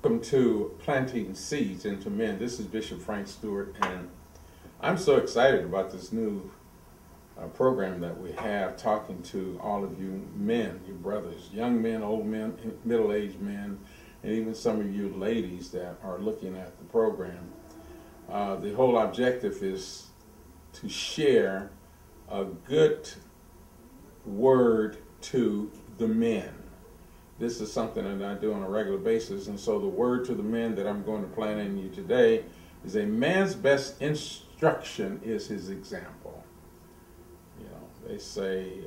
Welcome to Planting Seeds into Men. This is Bishop Frank Stewart, and I'm so excited about this new program that we have, talking to all of you men, you brothers, young men, old men, middle-aged men, and even some of you ladies that are looking at the program. The whole objective is to share a good word to the men. This is something that I do on a regular basis, and so the word to the men that I'm going to plant in you today is: a man's best instruction is his example. You know, they say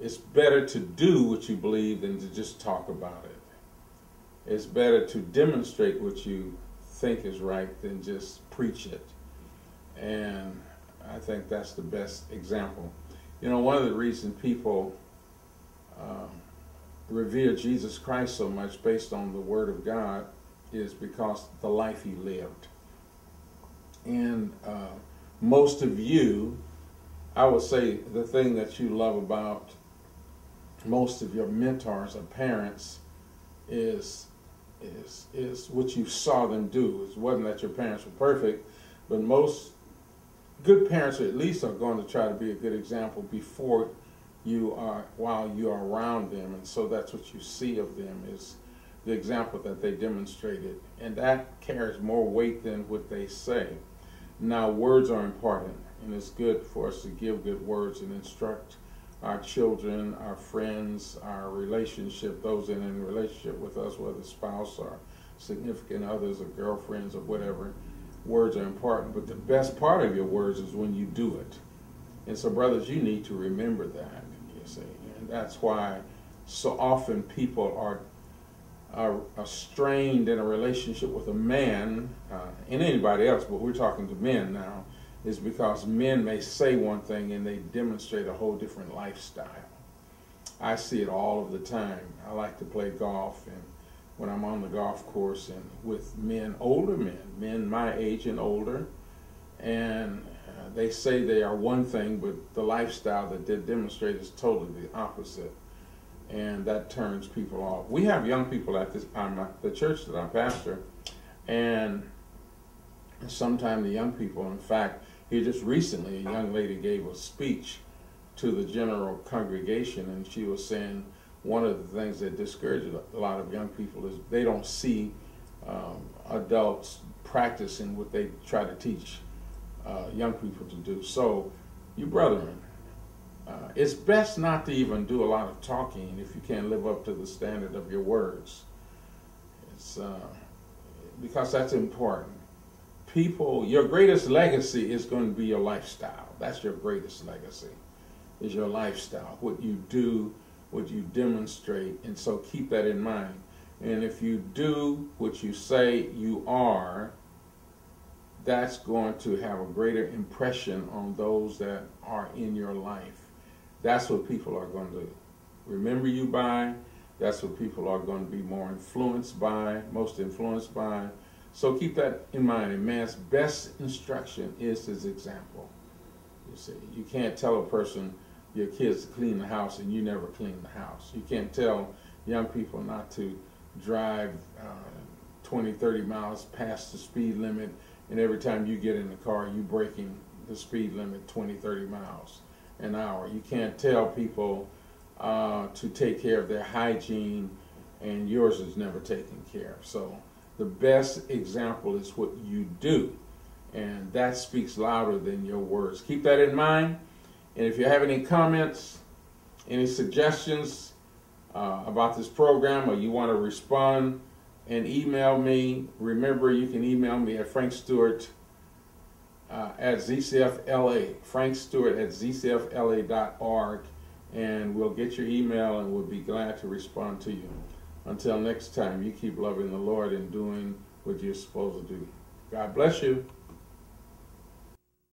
it's better to do what you believe than to just talk about it. It's better to demonstrate what you think is right than just preach it. And I think that's the best example. You know, one of the reasons people revere Jesus Christ so much based on the Word of God is because the life he lived. And most of you, I would say the thing that you love about most of your mentors or parents is what you saw them do. It wasn't that your parents were perfect, but most good parents at least are going to try to be a good example before you are, while you are around them. And so that's what you see of them, is the example that they demonstrated, and that carries more weight than what they say. Now, words are important, and it's good for us to give good words and instruct our children, our friends, our relationship, those in relationship with us, whether spouse or significant others or girlfriends or whatever. Words are important, but the best part of your words is when you do it. And so, brothers, you need to remember that, you see. And that's why so often people are strained in a relationship with a man, and anybody else, but we're talking to men now, is because men may say one thing and they demonstrate a whole different lifestyle. I see it all of the time. I like to play golf, and when I'm on the golf course and with men, older men my age and older, and they say they are one thing, but the lifestyle that they demonstrate is totally the opposite, and that turns people off. We have young people at the church that I pastor, and sometimes the young people, in fact, here just recently, a young lady gave a speech to the general congregation, and she was saying one of the things that discourages a lot of young people is they don't see adults practicing what they try to teach young people to do. So, you brethren, it's best not to even do a lot of talking if you can't live up to the standard of your words. It's because that's important. People, your greatest legacy is going to be your lifestyle. That's your greatest legacy, is your lifestyle, what you do, what you demonstrate, and so keep that in mind. And if you do what you say you are, that's going to have a greater impression on those that are in your life. That's what people are going to remember you by. That's what people are going to be more influenced by, most influenced by. So keep that in mind. A man's best instruction is his example. You see, you can't tell a person, your kids, to clean the house and you never clean the house. You can't tell young people not to drive 20, 30 miles past the speed limit, and every time you get in the car, you breaking the speed limit 20, 30 miles an hour. You can't tell people to take care of their hygiene, and yours is never taken care of. So the best example is what you do, and that speaks louder than your words. Keep that in mind, and if you have any comments, any suggestions about this program, or you want to respond and email me, remember you can email me at frankstewart at ZCFLA, frankstewart at ZCFLA.org, and we'll get your email and we'll be glad to respond to you. Until next time, you keep loving the Lord and doing what you're supposed to do. God bless you.